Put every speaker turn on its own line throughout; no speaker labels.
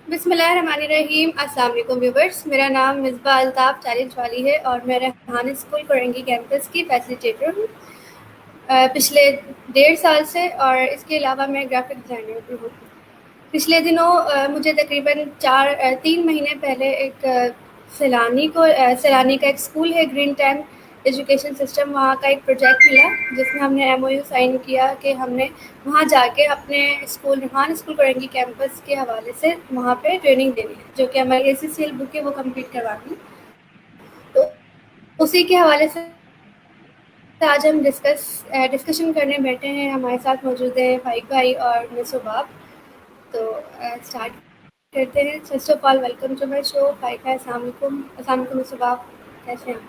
बिस्मिल्लाहिर्रहमानिर्रहीम। अस्सलाम वालेकुम व्यूवर्स, मेरा नाम मिसबा अल्ताफ़ चैलेंज वाली है और मैं रेहान स्कूल कोरंगी कैंपस की फैसिलिटेटर हूँ पिछले 1.5 साल से, और इसके अलावा मैं ग्राफिक डिज़ाइनर भी हूँ। पिछले दिनों मुझे तकरीबन 3 महीने पहले एक सैलानी का एक स्कूल है ग्रीन टाइम एजुकेशन सिस्टम, वहाँ का एक प्रोजेक्ट मिला जिसमें हमने एमओयू साइन किया कि हमने वहाँ जाके अपने school Rehan school Korangi campus के हवाले से वहाँ पे ट्रेनिंग देनी है, जो कि हमारी एसीसीएल बुक है वो कंप्लीट करवानी है। तो उसी के हवाले से आज हम डिस्कशन करने बैठे हैं। हमारे साथ मौजूद हैं फाइक भाई और मिस सुबाब। तो स्टार्ट करते हैं। First of all welcome to my show Faiq भाई। अस्सलाम वालेकुम। अस्सलाम वालेकुम मिस सुबाब, कैसे हैं?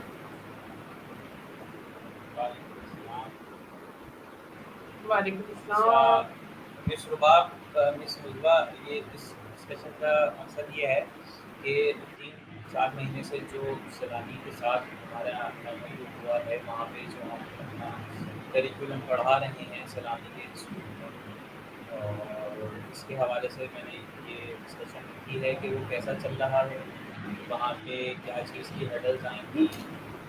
वालेकुम अस्सलाम।
वालेकुम
अच्छा,
अस्सलाम।
मिस रुबाब, मिस मुजबा, ये इस डिस्कशन का मकसद ये है कि 3-4 महीने से जो सैलानी के साथ हमारा एमओयू हुआ है, वहाँ पे जो हम अपना करिकुलम पढ़ा रहे हैं सैलानी के स्कूल में, और इसके हवाले से मैंने ये डिस्कशन की है कि वो कैसा चल रहा है, वहाँ पे क्या चीज़ की हर्डल्स आएँगी,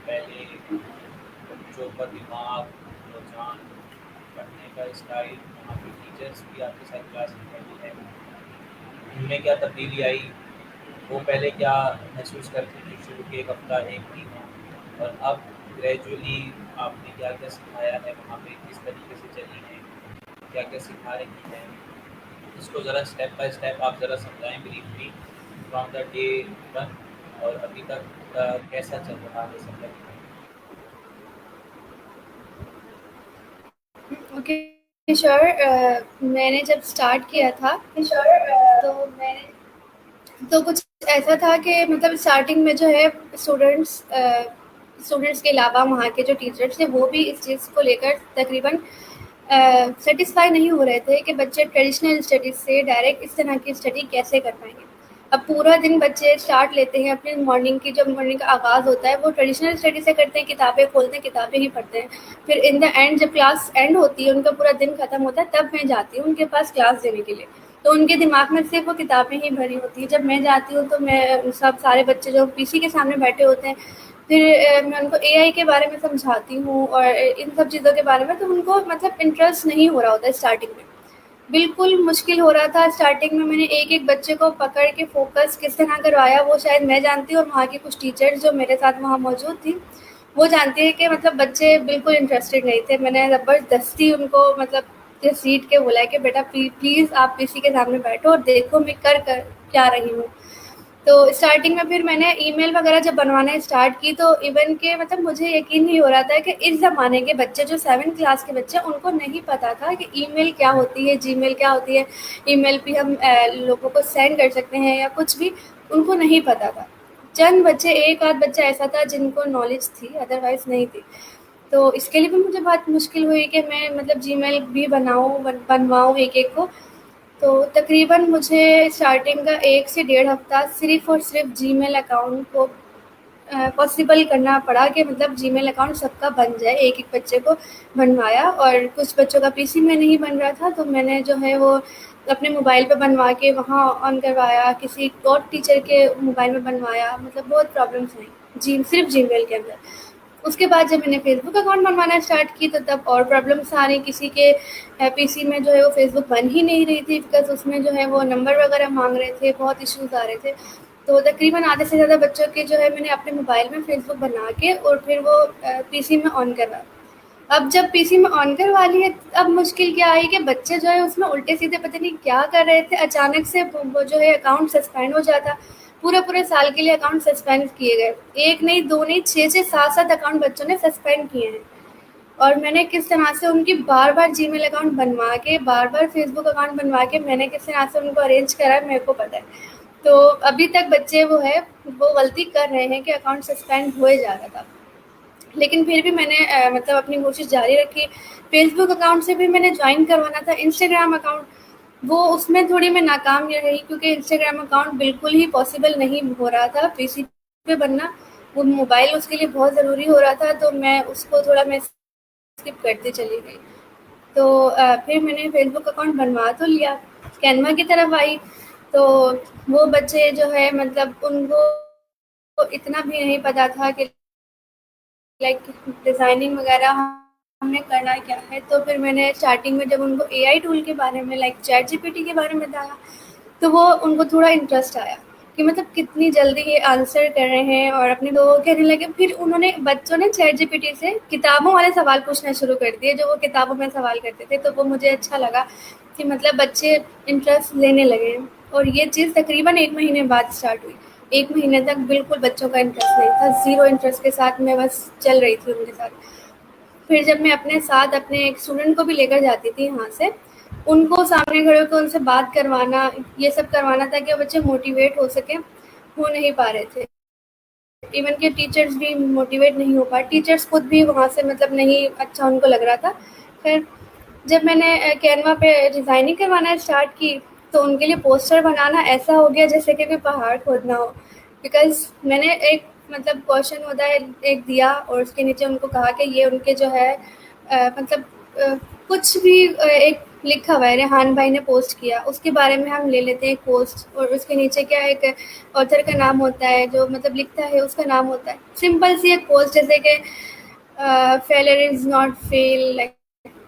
पहले बच्चों का दिमाग, रुझान, पढ़ने का स्टाइल, वहाँ पे टीचर्स भी आपके साथ क्लास में पढ़ी है, उनमें क्या तब्दीली आई, वो पहले क्या महसूस करती थी शुरू के 1 हफ़्ता 1 महीना, और अब ग्रेजुअली आपने क्या-क्या सिखाया है वहाँ पे, किस तरीके से चली हैं, क्या-क्या सिखा रही हैं, इसको ज़रा स्टेप बाय स्टेप आप ज़रा समझाएँ ब्रीफली फ्रॉम द डे 1 और अभी तक कैसा चल रहा है सब तक?
Okay sure. मैंने जब स्टार्ट किया था तो कुछ ऐसा था कि मतलब स्टार्टिंग में जो है स्टूडेंट्स के अलावा वहाँ के जो टीचर्स थे वो भी इस चीज़ को लेकर तकरीबन सेटिस्फाई नहीं हो रहे थे कि बच्चे ट्रेडिशनल स्टडीज़ से डायरेक्ट इस तरह की स्टडी कैसे कर पाएंगे। अब पूरा दिन बच्चे स्टार्ट लेते हैं अपनी मॉर्निंग का आगाज़ होता है वो ट्रेडिशनल स्टडी से करते हैं, किताबें खोलते हैं, किताबें ही पढ़ते हैं। फिर इन द एंड जब क्लास एंड होती है, उनका पूरा दिन ख़त्म होता है, तब मैं जाती हूँ उनके पास क्लास देने के लिए। तो उनके दिमाग में सिर्फ वो किताबें ही भरी होती हैं। जब मैं जाती हूँ तो मैं सब सारे बच्चे जो पीसी के सामने बैठे होते हैं, फिर मैं उनको एआई के बारे में समझाती हूँ और इन सब चीज़ों के बारे में। तो उनको मतलब इंटरेस्ट नहीं हो रहा होता है स्टार्टिंग में, बिल्कुल मुश्किल हो रहा था स्टार्टिंग में। मैंने एक-एक बच्चे को पकड़ के फ़ोकस किस तरह करवाया वो शायद मैं जानती हूँ, और वहाँ की कुछ टीचर्स जो मेरे साथ वहाँ मौजूद थी, वो जानती है कि मतलब बच्चे बिल्कुल इंटरेस्टेड नहीं थे। मैंने ज़बरदस्ती उनको मतलब घसीट के बोला है कि बेटा प्लीज़ आप पीसी के सामने बैठो और देखो मैं कर क्या रही हूँ। तो स्टार्टिंग में फिर मैंने ईमेल वगैरह जब बनवाना स्टार्ट की तो इवन के मतलब मुझे यकीन नहीं हो रहा था कि इस ज़माने के बच्चे जो 7th क्लास के बच्चे, उनको नहीं पता था कि ईमेल क्या होती है, जीमेल क्या होती है, ईमेल पे हम लोगों को सेंड कर सकते हैं या कुछ भी, उनको नहीं पता था। चंद बच्चे, एक आध बच्चा ऐसा था जिनको नॉलेज थी, अदरवाइज़ नहीं थी। तो इसके लिए भी मुझे बहुत मुश्किल हुई कि मैं मतलब जीमेल भी बनवाऊँ एक-एक को। तो तकरीबन मुझे स्टार्टिंग का 1 से डेढ़ हफ़्ता सिर्फ़ और सिर्फ़ जीमेल अकाउंट को पॉसिबल करना पड़ा कि मतलब जीमेल अकाउंट सबका बन जाए। एक-एक बच्चे को बनवाया, और कुछ बच्चों का पीसी में नहीं बन रहा था तो मैंने जो है वो अपने मोबाइल पे बनवा के वहाँ ऑन करवाया, किसी और टीचर के मोबाइल में बनवाया। मतलब बहुत प्रॉब्लम्स आई सिर्फ़ जीमेल के अंदर। उसके बाद जब मैंने फ़ेसबुक अकाउंट बनवाना स्टार्ट की तो तब और प्रॉब्लम्स आ रही। किसी के पीसी में जो है वो फ़ेसबुक बन ही नहीं रही थी, बिकॉज़ उसमें जो है वो नंबर वगैरह माँग रहे थे, बहुत इश्यूज़ आ रहे थे। तो तकरीबन आधे से ज़्यादा बच्चों के जो है मैंने अपने मोबाइल में फ़ेसबुक बना के और फिर वो पीसी में ऑन करवाया। अब जब पीसी में ऑन करवा लिए, अब मुश्किल क्या आई कि बच्चे जो है उसमें उल्टे-सीधे पता नहीं क्या कर रहे थे, अचानक से वो जो है अकाउंट सस्पेंड हो जाता। पूरे-पूरे साल के लिए अकाउंट सस्पेंड किए गए। 1 नहीं, 2 नहीं, 6-6, 7-7 अकाउंट बच्चों ने सस्पेंड किए हैं। और मैंने किस तरह से उनकी बार-बार जीमेल अकाउंट बनवा के, बार-बार फ़ेसबुक अकाउंट बनवा के मैंने किस तरह से उनको अरेंज करा है, मेरे को पता है। तो अभी तक बच्चे वो है, वो गलती कर रहे हैं कि अकाउंट सस्पेंड हुए जा रहा था। लेकिन फिर भी मैंने मतलब अपनी कोशिश जारी रखी। फ़ेसबुक अकाउंट से भी मैंने जॉइन करवाना था। इंस्टाग्राम अकाउंट, वो उसमें थोड़ी मैं नाकाम रही क्योंकि इंस्टाग्राम अकाउंट बिल्कुल ही पॉसिबल नहीं हो रहा था पीसी पे बनना। वो मोबाइल उसके लिए बहुत ज़रूरी हो रहा था, तो मैं उसको थोड़ा मैं स्किप करती चली गई। तो फिर मैंने फ़ेसबुक अकाउंट बनवा तो लिया, कैनवा की तरफ आई। तो वो बच्चे जो है मतलब उनको इतना भी नहीं पता था कि लाइक डिज़ाइनिंग वगैरह हमें करना क्या है। तो फिर मैंने स्टार्टिंग में जब उनको एआई टूल के बारे में लाइक चैट जीपीटी के बारे में बताया, तो वो उनको थोड़ा इंटरेस्ट आया कि मतलब कितनी जल्दी ये आंसर कर रहे हैं और अपने तो कहने लगे। फिर उन्होंने बच्चों ने चैट जीपीटी से किताबों वाले सवाल पूछना शुरू कर दिए जो वो किताबों में सवाल करते थे। तो वो मुझे अच्छा लगा कि मतलब बच्चे इंटरेस्ट लेने लगे हैं। और ये चीज़ तकरीबन 1 महीने बाद स्टार्ट हुई। 1 महीने तक बिल्कुल बच्चों का इंटरेस्ट नहीं था, ज़ीरो इंटरेस्ट के साथ मैं बस चल रही थी उनके साथ। फिर जब मैं अपने साथ अपने एक स्टूडेंट को भी लेकर जाती थी यहाँ से, उनको सामने खड़े होकर उनसे बात करवाना, ये सब करवाना ताकि वो बच्चे मोटिवेट हो सकें, हो नहीं पा रहे थे। इवन के टीचर्स भी मोटिवेट नहीं हो पाए, टीचर्स खुद भी वहाँ से मतलब नहीं अच्छा उनको लग रहा था। फिर जब मैंने कैनवा पे डिज़ाइनिंग करवाना स्टार्ट की, तो उनके लिए पोस्टर बनाना ऐसा हो गया जैसे कि कोई पहाड़ खोदना हो। बिकॉज़ मैंने एक मतलब क्वेश्चन होता है एक दिया और उसके नीचे उनको कहा कि ये उनके जो है मतलब अ, कुछ भी एक लिखा हुआ है, रेहान भाई ने पोस्ट किया, उसके बारे में हम ले लेते हैं एक पोस्ट और उसके नीचे क्या एक ऑथर का नाम होता है, जो मतलब लिखता है उसका नाम होता है। सिंपल सी एक पोस्ट जैसे कि failure is not fail, like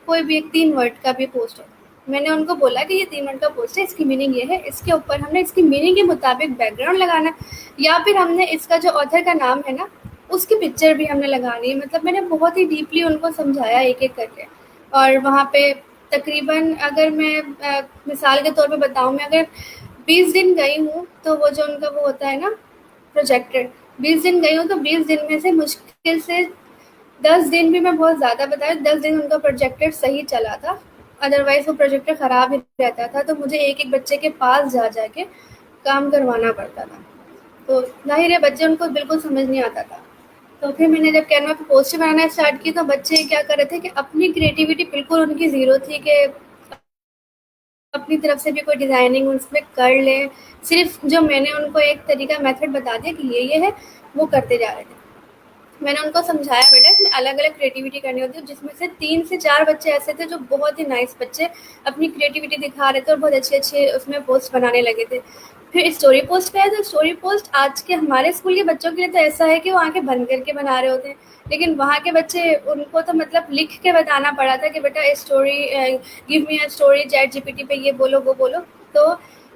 कोई भी एक 3 वर्ड का भी पोस्ट हो। मैंने उनको बोला कि ये 3 वर्ड का पोस्ट है, इसकी मीनिंग ये है, इसके ऊपर हमने इसकी मीनिंग के मुताबिक बैकग्राउंड लगाना है या फिर हमने इसका जो ऑथर का नाम है ना, उसकी पिक्चर भी हमने लगानी है। मतलब मैंने बहुत ही डीपली उनको समझाया एक-एक करके। और वहाँ पे तकरीबन अगर मैं मिसाल के तौर पे बताऊँ, मैं अगर 20 दिन गई हूँ, तो वो जो उनका वो होता है ना प्रोजेक्टर, 20 दिन गई हूँ तो 20 दिन में से मुश्किल से 10 दिन भी मैं बहुत ज़्यादा बता रही हूँ, 10 दिन उनका प्रोजेक्टर सही चला था, अदरवाइज़ वो प्रोजेक्टर ख़राब ही रहता था। तो मुझे एक-एक बच्चे के पास जा जा के काम करवाना पड़ता था। तो ज़ाहिर है बच्चे उनको बिल्कुल समझ नहीं आता था। तो फिर मैंने जब कैनवा पे पोस्टर बनाना स्टार्ट की, तो बच्चे क्या कर रहे थे कि अपनी क्रिएटिविटी बिल्कुल उनकी ज़ीरो थी कि अपनी तरफ से भी कोई डिज़ाइनिंग उसमें कर लें। सिर्फ़ जो मैंने उनको एक तरीका मेथड बता दिया कि ये है, वो करते जा रहे थे। मैंने उनको समझाया बेटा इसमें अलग-अलग क्रिएटिविटी करनी होती है, जिसमें से 3 से 4 बच्चे ऐसे थे जो बहुत ही नाइस बच्चे अपनी क्रिएटिविटी दिखा रहे थे और बहुत अच्छे-अच्छे उसमें पोस्ट बनाने लगे थे। फिर स्टोरी पोस्ट पे आए तो स्टोरी पोस्ट आज के हमारे स्कूल के बच्चों के लिए तो ऐसा है कि वो आँखें बंद करके बना रहे होते हैं। लेकिन वहाँ के बच्चे उनको तो मतलब लिख के बताना पड़ा था कि बेटा story give me a story chat GPT पे ये बोलो, वो बोलो। तो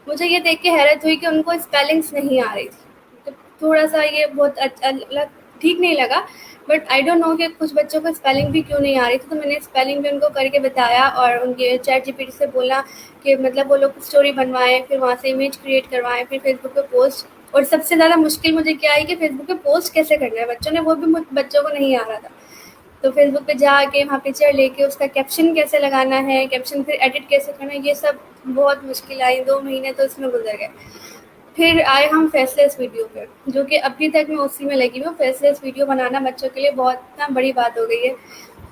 मुझे ये देख के हैरत हुई कि उनको स्पेलिंग्स नहीं आ रही थी। तो थोड़ा-सा ये बहुत अलग ठीक नहीं लगा। बट आई डोंट नो कि कुछ बच्चों को स्पेलिंग भी क्यों नहीं आ रही थी। तो मैंने स्पेलिंग भी उनको करके बताया और उनके चैट जीपीटी से बोला कि मतलब वो लोग स्टोरी बनवाएँ, फिर वहाँ से इमेज क्रिएट करवाएँ, फिर फेसबुक पे पोस्ट। और सबसे ज़्यादा मुश्किल मुझे क्या आई कि फेसबुक पे पोस्ट कैसे करना है, बच्चों ने वो भी बच्चों को नहीं आ रहा था। तो फेसबुक पे जाके वहाँ पिक्चर लेके उसका कैप्शन कैसे लगाना है, कैप्शन फिर एडिट कैसे करना है, ये सब बहुत मुश्किल आई। 2 महीने तो इसमें गुजर गए। फिर आए हम फेसलेस वीडियो पे, जो कि अभी तक मैं उसी में लगी हुई हूँ। फेसलेस वीडियो बनाना बच्चों के लिए बहुत ना बड़ी बात हो गई है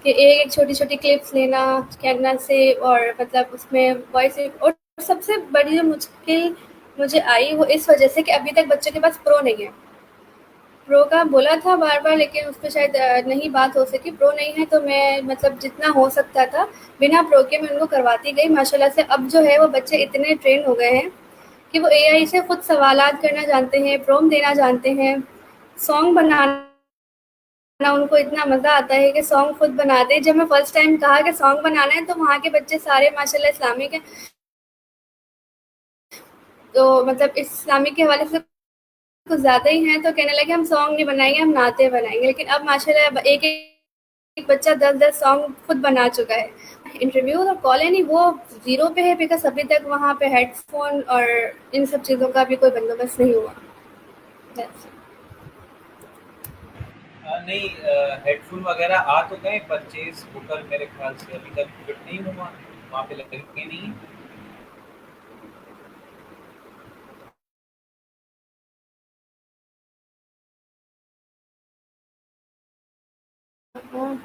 कि एक-एक छोटी-छोटी क्लिप्स लेना कैनवा से और मतलब उसमें वॉइस। और सबसे बड़ी जो मुश्किल मुझे आई वो इस वजह से कि अभी तक बच्चों के पास प्रो नहीं है। प्रो का बोला था बार-बार लेकिन उस पे शायद नहीं बात हो सकी। प्रो नहीं है तो मैं मतलब जितना हो सकता था बिना प्रो के मैं उनको करवाती गई। माशाल्लाह से अब जो है वो बच्चे इतने ट्रेन हो गए हैं कि वो एआई से खुद सवालात करना जानते हैं, प्रॉम्प्ट देना जानते हैं, सॉन्ग बनाना उनको इतना मज़ा आता है कि सॉन्ग खुद बनाते हैं। जब मैं फर्स्ट टाइम कहा कि सॉन्ग बनाना है तो वहाँ के बच्चे सारे माशाल्लाह इस्लामिक हैं, तो मतलब इस्लामिक के हवाले से कुछ ज़्यादा ही हैं, तो कहने लगे हम सॉन्ग नहीं बनाएँगे, हम नाते बनाएँगे। लेकिन अब माशाल्लाह अब एक-एक बच्चा 10-10 सॉन्ग खुद बना चुका है। इंटरव्यू और कॉल है नहीं, वो ज़ीरो पे है बिकॉज़ अभी तक वहाँ पे हेडफ़ोन और इन सब चीज़ों का भी कोई बंदोबस्त नहीं हुआ। दैट्स
नहीं, हेडफ़ोन वग़ैरह आ तो गए परचेज़ होकर मेरे ख़्याल से अभी तक फिट नहीं हुआ, वहाँ पे लगे नहीं।
इट।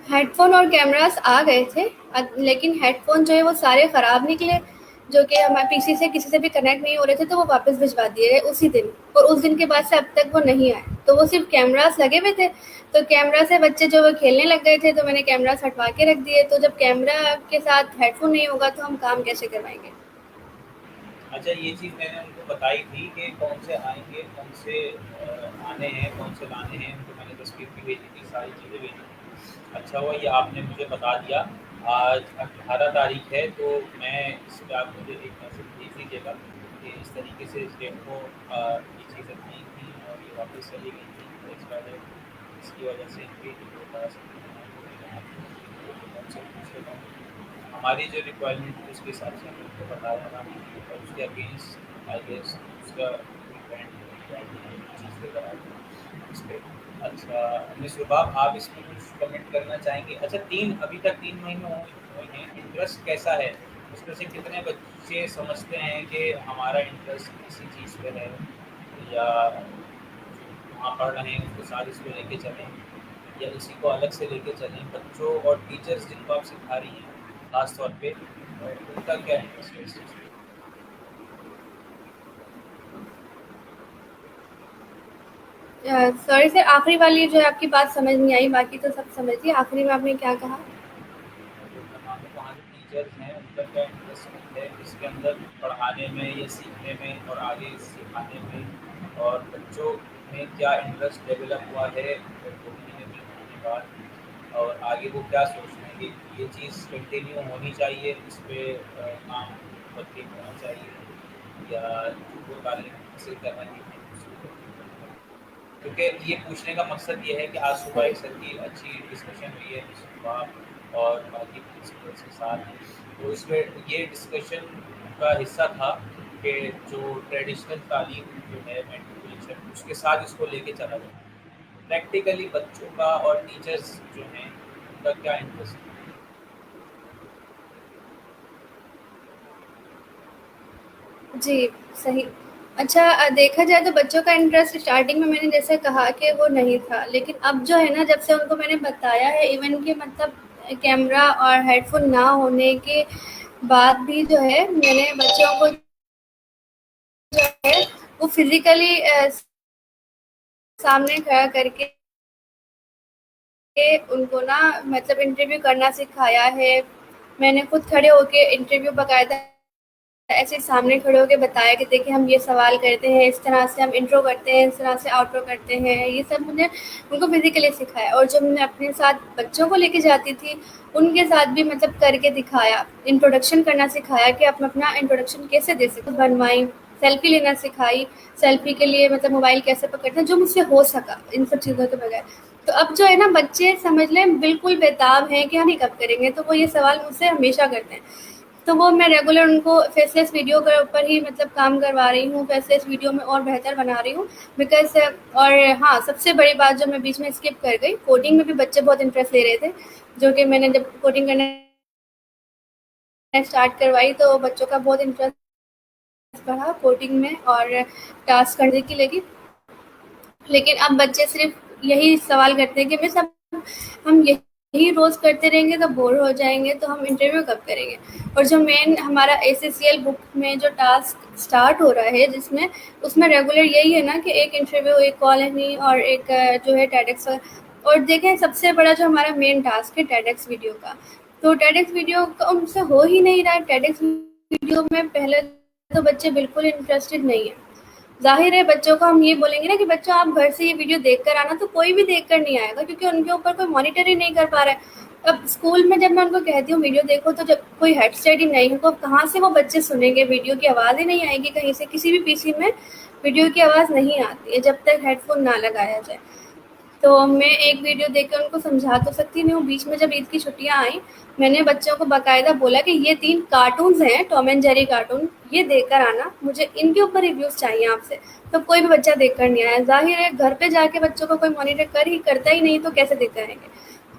हेडफ़ोन और कैमरास आ गए थे, लेकिन हेडफ़ोन जो है वो सारे ख़राब निकले, जो कि हमारे पीसी से किसी से भी कनेक्ट नहीं हो रहे थे, तो वो वापस भिजवा दिए गए उसी दिन। और उस दिन के बाद से अब तक वो नहीं आए। तो वो सिर्फ़ कैमरास लगे हुए थे, तो कैमरा से बच्चे जो वो खेलने लग गए थे, तो मैंने कैमरास हटवा के रख दिए। तो जब कैमरा के साथ हेडफ़ोन नहीं होगा तो हम काम कैसे करवाएँगे?
अच्छा, ये चीज़ मैंने उनको बताई थी कि कौन से आएँगे, कौन से आने हैं, कौन से लाने हैं, उनको मैंने तस्वीर भी भेजी थी, सारी चीज़ें भेजी थी। अच्छा हुआ ये आपने मुझे बता दिया। आज 18 तारीख है, तो मैं इस पे आप मुझे एक मैसेज भेज दीजिएगा कि इस तरीके से इस डेट को ये चीज़ें नहीं थी और ये वापस चली गई थी, तो इस वजह इसकी वजह से इनकी जो बड़ा-सा उनसे पूछ लेता हूँ। हमारी जो रिक्वायरमेंट थी उसके हिसाब से हमने उनको बताया था और उसके अगेंस्ट आई गेस उसका चीज़ लेकर आए थे इस पे। अच्छा मिस रुबाब, आप इसमें कुछ कमेंट करना चाहेंगे? अच्छा, 3 अभी तक 3 महीने हुए हैं, इंटरेस्ट कैसा है? उसमें से कितने बच्चे समझते हैं कि हमारा इंटरेस्ट किसी चीज़ पे है, या वहाँ पढ़ रहे हैं उसके साथ इसको लेके चलें, या इसी को अलग से लेके चलें? बच्चों और टीचर्स जिनको आप सिखा रही हैं ख़ास तौर पे, उनका क्या इंटरेस्ट है इस चीज़ में?
सॉरी सर, आखिरी वाली जो है आपकी बात समझ नहीं आई, बाकी तो सब समझ लिया। आखिरी में आपने क्या कहा?
वहाँ जो टीचर्स हैं उनका क्या इंटरेस्ट है इसके अंदर, पढ़ाने में या सीखने में और आगे सिखाने में, और बच्चों में क्या इंटरेस्ट डेवलप हुआ है 2 महीने 3 महीने बाद, और आगे वो क्या सोच रहे हैं कि ये चीज़ कंटिन्यू होनी चाहिए, इस पे काम करके होना चाहिए, या वो तालीम हासिल कर रहे हैं उसको। क्योंकि ये पूछने का मकसद ये है कि आज सुबह
सही।
एक सर की अच्छी डिस्कशन हुई है सुबह और बाकी प्रिंसिपल्स के साथ, तो इसमें ये डिस्कशन का हिस्सा था कि जो ट्रेडिशनल तालीम जो है मेट्रिकुलेशन उसके साथ इसको लेके चला जाए, प्रैक्टिकली बच्चों का और टीचर्स जो हैं उनका क्या इंटरेस्ट है।
जी, सही। अच्छा, देखा जाए तो बच्चों का इंटरेस्ट स्टार्टिंग में मैंने जैसे कहा कि वो नहीं था, लेकिन अब जो है ना, जब से उनको मैंने बताया है, इवन कि मतलब कैमरा और हेडफ़ोन ना होने के बाद भी जो है, मैंने बच्चों को जो है वो फिज़िकली सामने खड़ा करके उनको ना मतलब इंटरव्यू करना सिखाया है। मैंने खुद खड़े होके इंटरव्यू बाकायदा ऐसे सामने खड़े होके बताया कि देखिए हम ये सवाल करते हैं, इस तरह से हम इंट्रो करते हैं, इस तरह से आउट्रो करते हैं। ये सब मैंने उनको फिज़िकली सिखाया, और जब मैं अपने साथ बच्चों को लेके जाती थी, उनके साथ भी मतलब करके दिखाया। इंट्रोडक्शन करना सिखाया कि आप अपना इंट्रोडक्शन कैसे दे सकते हो, बनवाई, सेल्फ़ी लेना सिखाई, सेल्फ़ी के लिए मतलब मोबाइल कैसे पकड़ना है, जो मुझसे हो सका इन सब चीज़ों के बगैर। तो अब जो है ना, बच्चे समझ लें बिल्कुल बेताब हैं कि हम ये कब करेंगे, तो वो ये सवाल मुझसे हमेशा करते हैं। तो वो मैं रेगुलर उनको फेसलेस वीडियो के ऊपर ही मतलब काम करवा रही हूँ, फेसलेस वीडियो में और बेहतर बना रही हूँ, बिकॉज़ और हाँ, सबसे बड़ी बात जो मैं बीच में स्किप कर गई, कोडिंग में भी बच्चे बहुत इंटरेस्ट ले रहे थे, जो कि मैंने जब कोडिंग करना स्टार्ट करवाई तो बच्चों का बहुत इंटरेस्ट बढ़ा कोडिंग में और टास्क करने की लगी। लेकिन अब बच्चे सिर्फ यही सवाल करते हैं कि मिस हम यही रोज़ करते रहेंगे तो बोर हो जाएँगे, तो हम इंटरव्यू कब करेंगे? और जो मेन हमारा एसएससीएल बुक में जो टास्क स्टार्ट हो रहा है, जिसमें उसमें रेगुलर यही है ना कि एक इंटरव्यू, एक कॉल नहीं, और एक जो है टेडेक्स। और देखें, सबसे बड़ा जो हमारा मेन टास्क है टेडेक्स वीडियो का, तो टेडेक्स वीडियो का उनसे हो ही नहीं रहा है। टेडेक्स वीडियो में पहले तो बच्चे बिल्कुल इंटरेस्टेड नहीं है। ज़ाहिर है, बच्चों को हम ये बोलेंगे ना कि बच्चों आप घर से ये वीडियो देख कर आना, तो कोई भी देख कर नहीं आएगा, क्योंकि उनके ऊपर कोई मॉनिटर ही नहीं कर पा रहा है। अब स्कूल में जब मैं उनको कहती हूँ वीडियो देखो, तो जब कोई हेडसेट ही नहीं है, तो कहाँ से वो बच्चे सुनेंगे? वीडियो की आवाज़ ही नहीं आएगी कहीं से, किसी भी पीसी में वीडियो की आवाज़ नहीं आती है जब तक हेडफोन ना लगाया जाए। तो मैं एक वीडियो देखकर उनको समझा तो सकती नहीं हूँ। बीच में जब ईद की छुट्टियाँ आई, मैंने बच्चों को बाकायदा बोला कि ये 3 कार्टून्स हैं, टॉम एंड जेरी कार्टून, ये देखकर आना, मुझे इनके ऊपर रिव्यूज़ चाहिए आपसे। तो कोई भी बच्चा देखकर नहीं आया। ज़ाहिर है, घर पे जाके बच्चों को कोई मॉनिटर करता ही नहीं, तो कैसे देखकर आएँगे?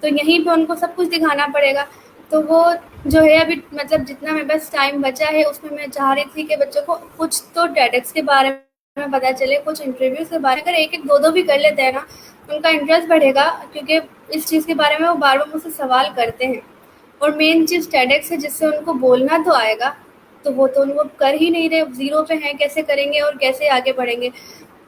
तो यहीं पे उनको सब कुछ दिखाना पड़ेगा। तो वो जो है अभी मतलब जितना मेरे पास टाइम बचा है, उसमें मैं चाह रही थी कि बच्चों को कुछ तो टेडेक्स के बारे में पता चले, कुछ इंटरव्यूज़ के बारे में। अगर 1-1, 2-2 भी कर लेते हैं ना, उनका इंटरेस्ट बढ़ेगा, क्योंकि इस चीज़ के बारे में वो बार-बार मुझसे सवाल करते हैं। और मेन चीज़ टेडेक्स है, जिससे उनको बोलना तो आएगा, तो वो तो वो कर ही नहीं रहे, ज़ीरो पे हैं, कैसे करेंगे और कैसे आगे बढ़ेंगे?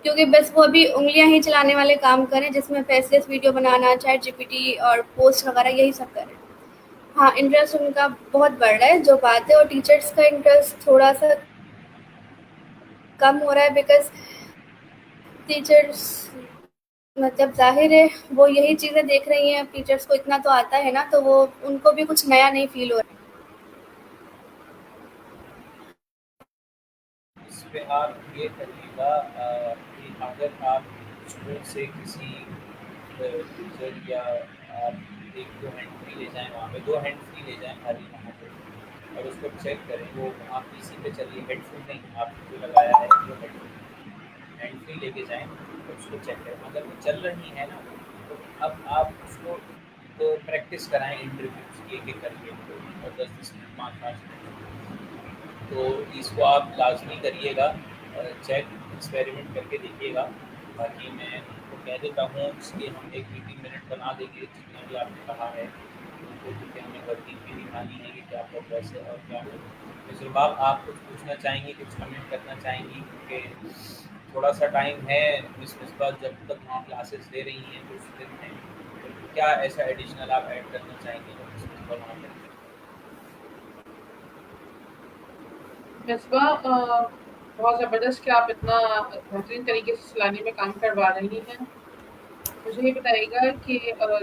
क्योंकि बस वो अभी उँगलियाँ ही चलाने वाले काम कर रहे हैं, जिसमें फेसलेस वीडियो बनाना, चैट जीपीटी और पोस्ट वगैरह यही सब कर रहे हैं। हाँ, इंटरेस्ट उनका बहुत बढ़ रहा है, जो बात है, और टीचर्स का इंटरेस्ट थोड़ा-सा कम हो रहा है बिकॉज़ टीचर्स मतलब ज़ाहिर है वो यही चीज़ें देख रही हैं, टीचर्स को इतना तो आता है ना, तो वो उनको भी कुछ नया नहीं फ़ील हो रहा है।
इस पे आप ये करिएगा कि अगर आप स्कूल से किसी टीचर या आप एक दो हैंड फ्री ले जाएँ वहाँ पे, 2 हैंड फ्री ले जाएँ खाली वहाँ पे और उसको चेक करें। वो वहाँ पीसी पे चलिए, हेडफ़ोन नहीं आपने जो लगाया है वो हेडफ़ोन हैंड फ्री लेके जाएँ और उसको चेक करें। अगर वो चल रही है ना, तो अब आप उसको तो प्रैक्टिस कराएँ इंटरव्यूज़ की एक-एक करके और 10-10 मिनट, 5-5 मिनट। तो इसको आप लाज़मी करिएगा, चेक एक्सपेरिमेंट करके देखिएगा। बाकी मैं उनको कह देता हूँ इसके हम 1-2-3 मिनट बना देंगे जितना भी आपने कहा है उनको, क्योंकि हमें वर्किंग भी दिखानी है कि क्या प्रोग्रेस है और क्या नहीं। मिसबा आप कुछ पूछना चाहेंगी, कुछ कमेंट करना चाहेंगी? क्योंकि थोड़ा-सा टाइम है मिसबा जब तक वहाँ क्लासेस ले रही हैं कुछ दिन हैं, तो क्या ऐसा एडिशनल आप ऐड करना चाहेंगी जब मिसबा वहाँ पे?
मिसबा बहुत ज़बरदस्त कि आप इतना बेहतरीन तरीके से सिलानी में काम करवा रही हैं। मुझे ये बताइएगा कि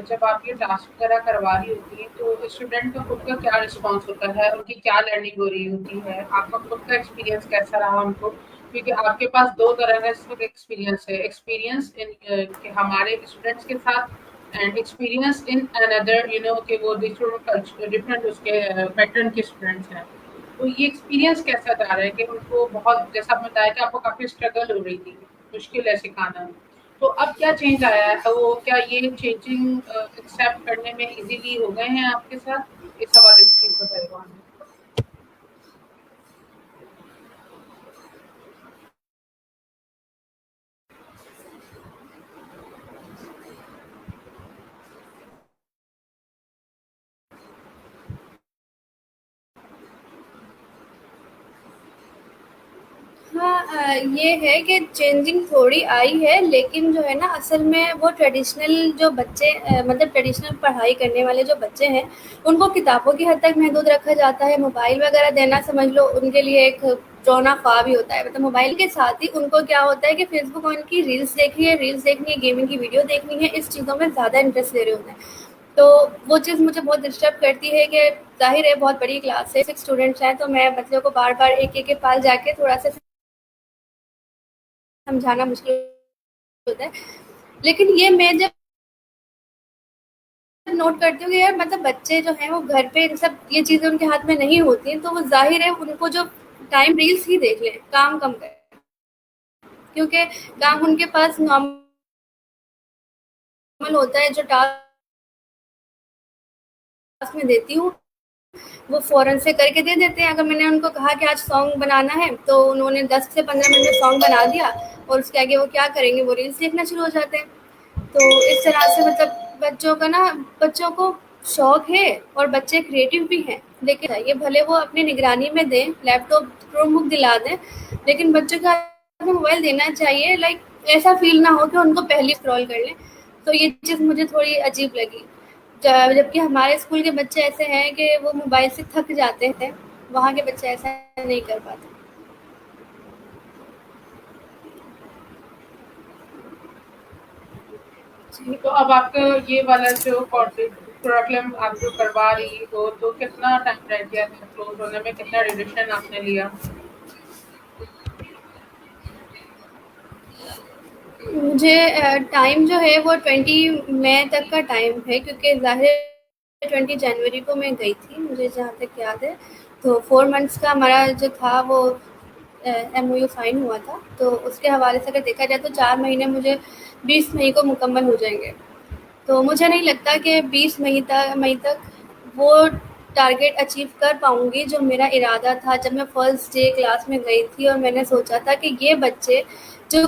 जब आप ये टास्क वगैरह करवा रही होती हैं, तो स्टूडेंट का खुद का क्या रिस्पॉन्स होता है? उनकी क्या लर्निंग हो रही होती है? आपका खुद का एक्सपीरियंस कैसा रहा उनको? क्योंकि आपके पास 2 तरह का इसमें एक्सपीरियंस है। एक्सपीरियंस इन कि हमारे स्टूडेंट्स के साथ एंड एक्सपीरियंस इन अनदर कि वो डिफरेंट उसके पैटर्न के स्टूडेंट्स हैं। तो ये एक्सपीरियंस कैसा जा रहा है कि उनको बहुत जैसा आपने बताया कि आपको काफ़ी स्ट्रगल हो रही थी, मुश्किल है सिखाना। तो अब क्या चेंज आया है? वो क्या ये चेंजिंग एक्सेप्ट करने में इज़िली हो गए हैं आपके साथ? इस हवाले से प्लीज़ बताइएगा हमें।
हाँ, ये है कि चेंजिंग थोड़ी आई है, लेकिन जो है ना असल में वो ट्रेडिशनल जो बच्चे मतलब ट्रेडिशनल पढ़ाई करने वाले जो बच्चे हैं, उनको किताबों की हद तक महदूद रखा जाता है। मोबाइल वगैरह देना समझ लो उनके लिए एक रोना ख्वाब ही होता है। मतलब मोबाइल के साथ ही उनको क्या होता है कि फेसबुक ऑन की रील्स देखनी है, गेमिंग की वीडियो देखनी है, इस चीज़ों में ज़्यादा इंटरेस्ट ले रहे होते हैं। तो वो चीज़ मुझे बहुत डिस्टर्ब करती है कि ज़ाहिर है बहुत बड़ी क्लास है, 6 स्टूडेंट्स हैं, तो मैं बच्चों को बार-बार एक-एक के पास जाके थोड़ा-सा समझाना मुश्किल होता है। लेकिन ये मैं जब नोट करती हूँ कि यार मतलब बच्चे जो हैं वो घर पे इन सब ये चीज़ें उनके हाथ में नहीं होती हैं, तो वो ज़ाहिर है उनको जो टाइम रील्स ही देख लें, काम कम करें। क्योंकि काम उनके पास नॉर्मल होता है, जो टास्क में देती हूँ वो फ़ौरन से करके दे देते हैं। अगर मैंने उनको कहा कि आज सॉन्ग बनाना है, तो उन्होंने 10 से 15 मिनट में सॉन्ग बना दिया और उसके आगे वो क्या करेंगे, वो रील्स देखना शुरू हो जाते हैं। तो इस तरह से मतलब बच्चों का ना बच्चों को शौक है और बच्चे क्रिएटिव भी हैं, लेकिन ये भले वो अपनी निगरानी में दें, लैपटॉप क्रोमबुक दिला दें, लेकिन बच्चों के हाथ में मोबाइल देना चाहिए। लाइक ऐसा फील ना हो कि उनको पहले स्क्रॉल कर लें। तो ये चीज़ मुझे थोड़ी अजीब लगी। जबकि हमारे स्कूल के बच्चे ऐसे हैं कि वो मोबाइल से थक जाते हैं, वहाँ के बच्चे ऐसा नहीं कर पाते। जी।
तो अब आपका ये वाला जो करिकुलम आप जो करवा रही हो, तो कितना टाइम रह गया है क्लोज़ होने में? कितना ड्यूरेशन आपने लिया?
मुझे टाइम जो है वो 20 मई तक का टाइम है, क्योंकि ज़ाहिर 20 जनवरी को मैं गई थी, मुझे जहाँ तक याद है। तो 4 मंथ्स का हमारा जो था वो एमओयू साइन हुआ था, तो उसके हवाले से अगर देखा जाए तो 4 महीने मुझे 20 मई को मुकम्मल हो जाएँगे। तो मुझे नहीं लगता कि 20 मई तक वो टारगेट अचीव कर पाऊँगी जो मेरा इरादा था जब मैं फर्स्ट डे क्लास में गई थी और मैंने सोचा था कि ये बच्चे जो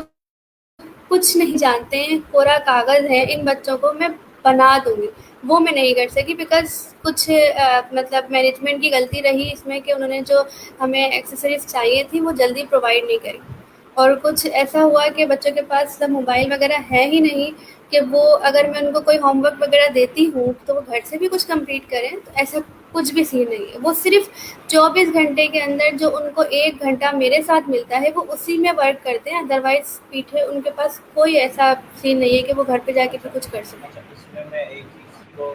कुछ नहीं जानते हैं, कोरा कागज़ है, इन बच्चों को मैं बना दूँगी। वो मैं नहीं कर सकी बिकॉज़ कुछ मतलब मैनेजमेंट की गलती रही इसमें कि उन्होंने जो हमें एक्सेसरीज़ चाहिए थी वो जल्दी प्रोवाइड नहीं करी। और कुछ ऐसा हुआ कि बच्चों के पास जब मोबाइल वग़ैरह है ही नहीं कि वो अगर मैं उनको कोई होमवर्क वग़ैरह देती हूँ, तो वो घर से भी कुछ कंप्लीट करें, तो ऐसा कुछ भी सीन नहीं है। वो सिर्फ़ 24 घंटे के अंदर जो उनको 1 घंटा मेरे साथ मिलता है, वो उसी में वर्क करते हैं, अदरवाइज़ पीछे उनके पास कोई ऐसा सीन नहीं है कि वो घर पे जाके भी
अच्छा,
कुछ कर सकें।
अच्छा, इसमें मैं एक चीज़ को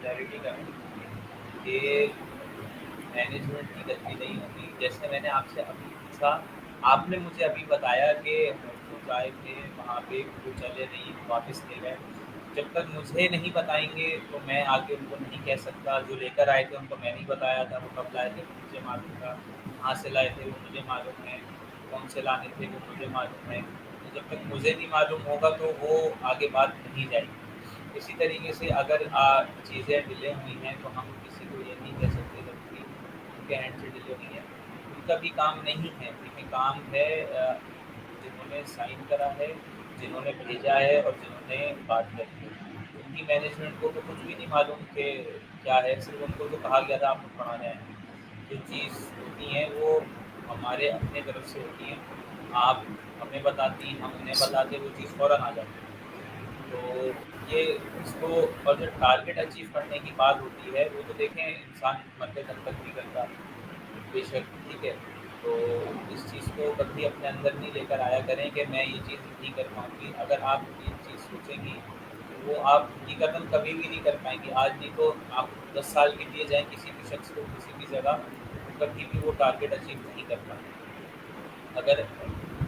क्लैरिटी करूँ कि मैनेजमेंट की गलती नहीं होती। जैसे मैंने आपसे अभी पूछा, आपने मुझे अभी बताया कि हॉस्टल्स आए थे, वहाँ पे वो चले नहीं, वापस ले गए। जब तक मुझे नहीं बताएँगे तो मैं आगे उनको नहीं कह सकता। जो लेकर आए थे उनको मैं नहीं बताया था, वो कब लाए थे वो मुझे मालूम था, कहाँ से लाए थे वो मुझे मालूम है, कौन से लाने थे वो मुझे मालूम है। तो जब तक मुझे नहीं मालूम होगा तो वो आगे बात नहीं जाएगी। इसी तरीके से अगर चीज़ें डिले हुई हैं तो हम किसी को ये नहीं कह सकते कि उनके हैंड से डिले हुई है। उनका भी काम नहीं है, देखिए काम है जिन्होंने साइन करा है, जिन्होंने भेजा है और जिन्होंने बात करी है। उनकी मैनेजमेंट को तो कुछ भी नहीं मालूम कि क्या है, सिर्फ़ उनको तो कहा गया था आप लोग पढ़ाने आए हैं। जो चीज़ होती है वो हमारे अपने तरफ से होती है। आप हमें बताती, हम उन्हें बताते, वो चीज़ फ़ौरन आ जाती है। तो ये इसको और जो टारगेट अचीव करने की बात होती है, वो तो देखें इंसान मरते दम तक नहीं करता, बेशक, ठीक है। तो इस चीज़ को कभी अपने अंदर नहीं लेकर आया करें कि मैं ये चीज़ नहीं कर पाऊँगी। अगर आप ये चीज़ सोचेंगी, तो वो आप हकीकतन कभी भी नहीं कर पाएँगी। आज नहीं तो आप 10 साल के लिए जाएँ किसी भी शख्स को किसी भी जगह, तो कभी भी वो टारगेट अचीव नहीं कर पाएँगे। अगर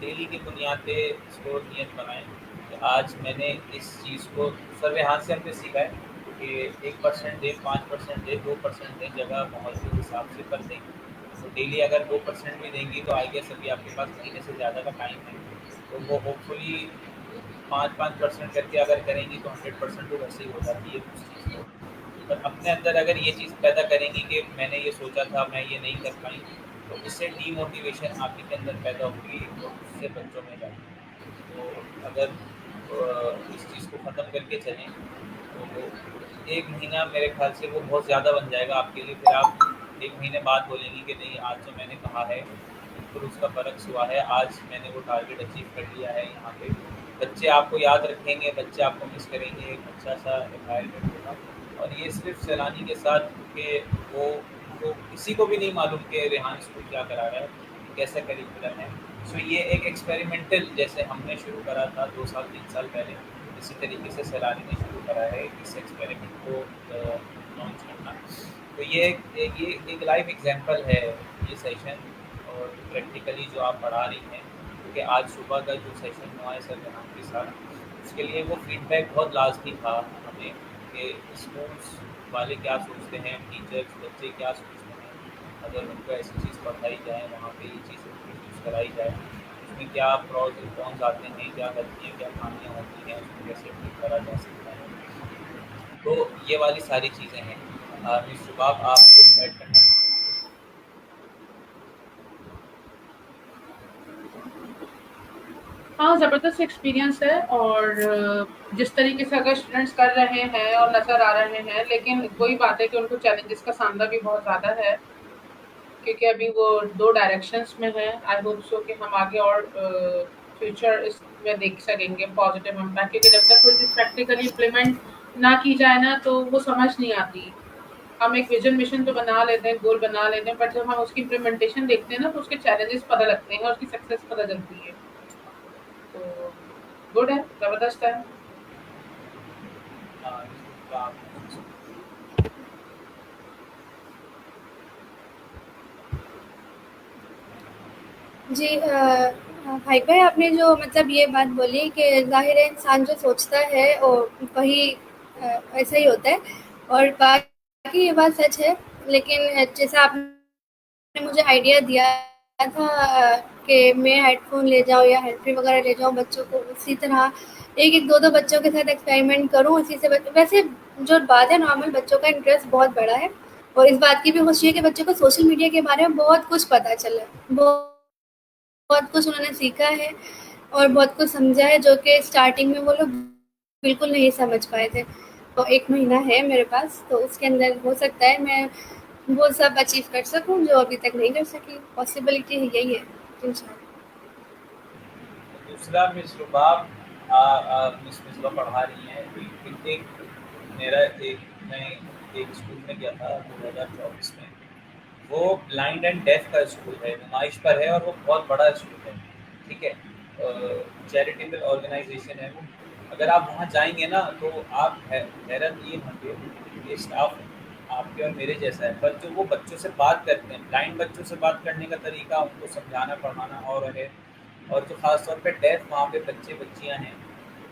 डेली की बुनियाद पे इसको नियत बनाएँ कि आज मैंने इस चीज़ को सर्वे हाथ से हमने सीखा है कि 1% दें, 5% दें, 2% दें, जगह माहौल के हिसाब से कर दें। तो डेली अगर 2% भी देंगी तो आई गेस अभी आपके पास महीने से ज़्यादा का टाइम है। तो वो होपफुली 5-5% करके अगर करेंगी तो 100% तो वैसे ही हो जाती है उस चीज़ को। पर अपने अंदर अगर ये चीज़ पैदा करेंगी कि मैंने ये सोचा था, मैं ये नहीं कर पाई, तो इससे डीमोटिवेशन आप ही के अंदर पैदा होगी और उससे बच्चों में जाएगी। तो अगर इस चीज़ को ख़त्म करके चलें तो 1 महीना मेरे ख़्याल से वो बहुत ज़्यादा बन जाएगा आपके लिए। फिर आप 1 महीने बाद बोलेंगी कि नहीं, आज जो मैंने कहा है बिल्कुल उसका बरक्स हुआ है, आज मैंने वो टारगेट अचीव कर लिया है यहाँ पे। बच्चे आपको याद रखेंगे, बच्चे आपको मिस करेंगे, एक अच्छा सा एनवायरनमेंट होगा। और ये सिर्फ़ सैलानी के साथ, क्योंकि वो उनको किसी को भी नहीं मालूम कि रेहान स्कूल क्या करा रहा है, कैसा करिकुलम है। सो ये एक एक्सपेरिमेंटल जैसे हमने शुरू करा था 2 साल 3 साल पहले, इसी तरीके से सैलानी ने शुरू करा है इस एक्सपेरिमेंट को लॉन्च करना। तो ये एक लाइव एग्जांपल है ये सेशन, और प्रैक्टिकली जो आप पढ़ा रही हैं, क्योंकि आज सुबह का जो सेशन हुआ है सर जनाब के साथ, उसके लिए वो फीडबैक बहुत लाजमी था हमें कि स्कूल्स वाले क्या सोचते हैं, टीचर्स बच्चे क्या सोचते हैं। अगर उनको ऐसी चीज़ पढ़ाई जाए, वहाँ पे ये चीज़ इंट्रोड्यूस कराई जाए, उसमें क्या प्रोज और कॉन्स आते हैं, क्या गलतियाँ क्या खामियाँ होती हैं, उसको कैसे ठीक करा जा सकता है। तो ये वाली सारी चीज़ें हैं। मिस शुबाब, आप कुछ ऐड करना है?
हाँ, ज़बरदस्त एक्सपीरियंस है। और जिस तरीके से अगर स्टूडेंट्स कर रहे हैं और नज़र आ रहे हैं, लेकिन वही बात है कि उनको चैलेंजेस का सामना भी बहुत ज़्यादा है, क्योंकि अभी वो 2 डायरेक्शंस में हैं। आई होप सो कि हम आगे और फ्यूचर इसमें देख सकेंगे पॉजिटिव इम्पैक्ट, क्योंकि जब तक कोई चीज़ प्रैक्टिकली इम्प्लीमेंट ना की जाए ना, तो वो समझ नहीं आती। हम एक विज़न मिशन तो बना लेते हैं, गोल बना लेते हैं, बट जब हम उसकी इम्प्लीमेंटेशन देखते हैं ना, तो उसके चैलेंजेस पता लगते हैं और उसकी सक्सेस पता चलती है। तो गुड है, ज़बरदस्त है।
मिस मुस्बा, आप कुछ?
जी भाई भाई आपने जो मतलब ये बात बोली कि ज़ाहिर है इंसान जो सोचता है और वही ऐसा ही होता है, और बाकी ये बात सच है। लेकिन जैसा आपने मुझे आइडिया दिया था कि मैं हेडफ़ोन ले जाऊँ या हैंड फ्री वगैरह ले जाऊँ बच्चों को, उसी तरह एक-एक, 2-2 बच्चों के साथ एक्सपेरिमेंट करूँ, उसी से वैसे जो बात है नॉर्मल बच्चों का इंटरेस्ट बहुत बड़ा है, और इस बात की भी खुशी है कि बच्चों को सोशल मीडिया के बारे में बहुत कुछ पता चला है। बहुत कुछ उन्होंने सीखा है और बहुत कुछ समझा है जो कि स्टार्टिंग में वो लोग बिल्कुल नहीं समझ पाए थे। तो 1 महीना है मेरे पास, तो उसके अंदर हो सकता है मैं वो सब अचीव कर सकूँ जो अभी तक नहीं कर सकी। पॉसिबिलिटी यही है इंशाल्लाह।
दूसरा मिस रुबाब, मिस मिसबा पढ़ा रही हैं, एक एक मेरा एक मैं एक स्कूल में गया था 2024 में, वो ब्लाइंड एंड डेफ का स्कूल है, नुमाइश पर है और वो बहुत बड़ा स्कूल है, ठीक है, चैरिटेबल ऑर्गेनाइजेशन है वो। अगर आप वहाँ जाएंगे ना तो आप हैरत ये होंगे, ये स्टाफ आपके और मेरे जैसा है, पर जो वो बच्चों से बात करते हैं, ब्लाइंड बच्चों से बात करने का तरीका, उनको समझाना पढ़ाना और है, और जो ख़ास तौर पे डेफ वहाँ पे बच्चे बच्चियाँ हैं,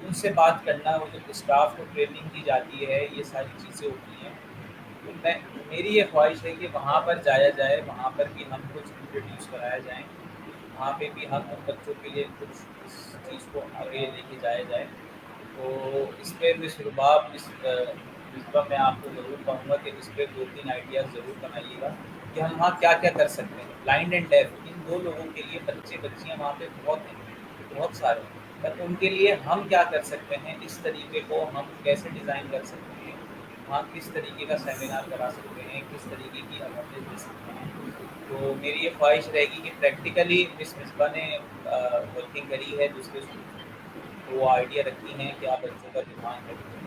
उनसे बात करना, वो जो स्टाफ को ट्रेनिंग दी जाती है, ये सारी चीज़ें होती हैं। तो मेरी ये ख्वाहिश है कि वहाँ पर जाया जाए, वहाँ पर भी हम कुछ इंट्रोड्यूस कराया जाए, वहाँ पे भी हम उन बच्चों के लिए कुछ इस चीज़ को आगे लेके जाया जाए। तो इस पे मिस रुबाब, मिसबा, मैं आपको ज़रूर कहूँगा कि इस पे 2-3 आइडियाज़ ज़रूर बनाइएगा कि हम वहाँ क्या-क्या कर सकते हैं। ब्लाइंड एंड डेफ इन 2 लोगों के लिए बच्चे-बच्चियाँ वहाँ पे बहुत हैं, बहुत सारे, पर उनके लिए हम क्या कर सकते हैं, इस तरीके को हम कैसे डिज़ाइन कर सकते हैं, वहाँ किस तरीके का सेमिनार करा सकते हैं, किस तरीके की अवेयरनेस दे सकते हैं। तो मेरी ये ख्वाहिश रहेगी कि प्रैक्टिकली मिस मिसबा ने वर्किंग करी है दूसरे स्कूल में, तो वो आइडिया रखती हैं कि आप बच्चों का ध्यान रखें,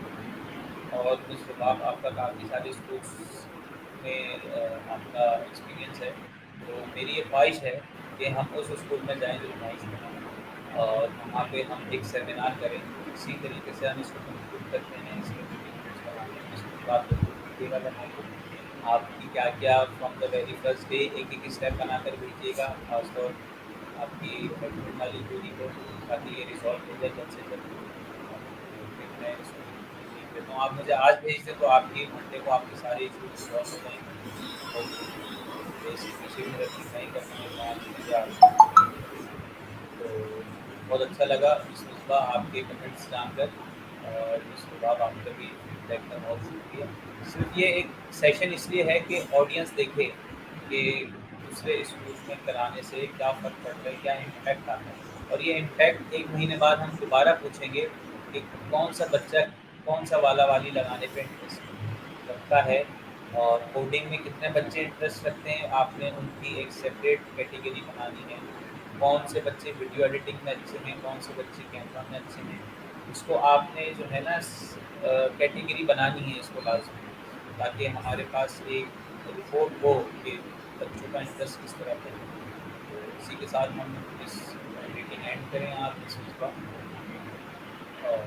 और मिस रुबाब आपका काफ़ी सारे स्कूल्स में आपका एक्सपीरियंस है, तो मेरी ये ख्वाहिश है कि हम उस स्कूल में जाएँ जो नुमाइश में है, और वहाँ पे हम एक सेमिनार करें। इसी तरीके से हम इसको कंक्लूड करते हैं, इसमें इसकी बात कीजिएगा बना के आपकी क्या-क्या from the very first day एक-एक स्टेप बनाकर भेजिएगा, खासतौर आपकी हेडफोन वाली दूरी को, ताकि ये रिज़ॉल्व हो जाए जल्द से जल्द। फिर मैं इसको भेज देता हूँ, आप मुझे आज भेज दें तो आपकी मंडे को आपके सारे इश्यूज रिज़ॉल्व हो जाएँगे, और बेसिक इश्यू में रेक्टिफाई करने के बाद मुझे आप, तो बहुत अच्छा लगा मिस मिसबा आपके कमेंट्स जानकर, और मिस रुबाब आपका भी फीडबैक का बहुत शुक्रिया। सिर्फ ये एक सेशन इसलिए है कि ऑडियंस देखे कि दूसरे स्कूल्स में कराने से क्या फ़र्क पड़ता है, क्या इम्पैक्ट आता है, और ये इम्पैक्ट 1 महीने बाद हम दोबारा पूछेंगे कि कौन सा बच्चा कौन सा वाला वाली लगाने पे इंटरेस्ट रखता है, और कोडिंग में कितने बच्चे इंटरेस्ट रखते हैं, आपने उनकी एक सेपरेट कैटेगरी बनानी है। कौन से बच्चे वीडियो एडिटिंग में अच्छे हैं, कौन से बच्चे कैमरा में अच्छे हैं, इसको आपने जो है ना कैटेगरी बनानी है इसको लाजमी, ताकि हमारे पास एक रिपोर्ट हो कि बच्चों का इंटरेस्ट किस तरह पे है। तो इसी के साथ हम इस मीटिंग एंड करें आप इस चीज़ का, और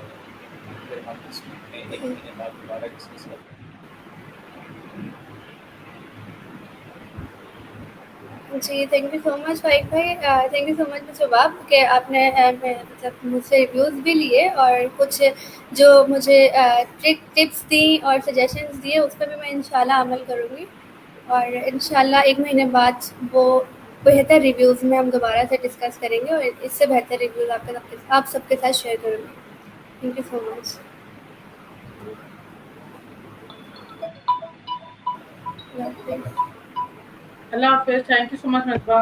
फिर हम इस में 1 महीने बाद दोबारा डिस्कस करते हैं।
जी, thank you so much Faiq भाई, thank you so much miss Rubab कि आपने मतलब मुझसे रिव्यूज़ भी लिए, और कुछ जो मुझे टिप्स दी और सजेशंस दिए उस पर भी मैं इंशाल्लाह अमल करूँगी, और इंशाल्लाह 1 महीने बाद वो बेहतर रिव्यूज़ में हम दोबारा से डिस्कस करेंगे, और इससे बेहतर रिव्यूज़ आप सबके साथ शेयर करूँगी। Thank you so much.
अल्लाह हाफ़िज़। Thank you so much Misbah.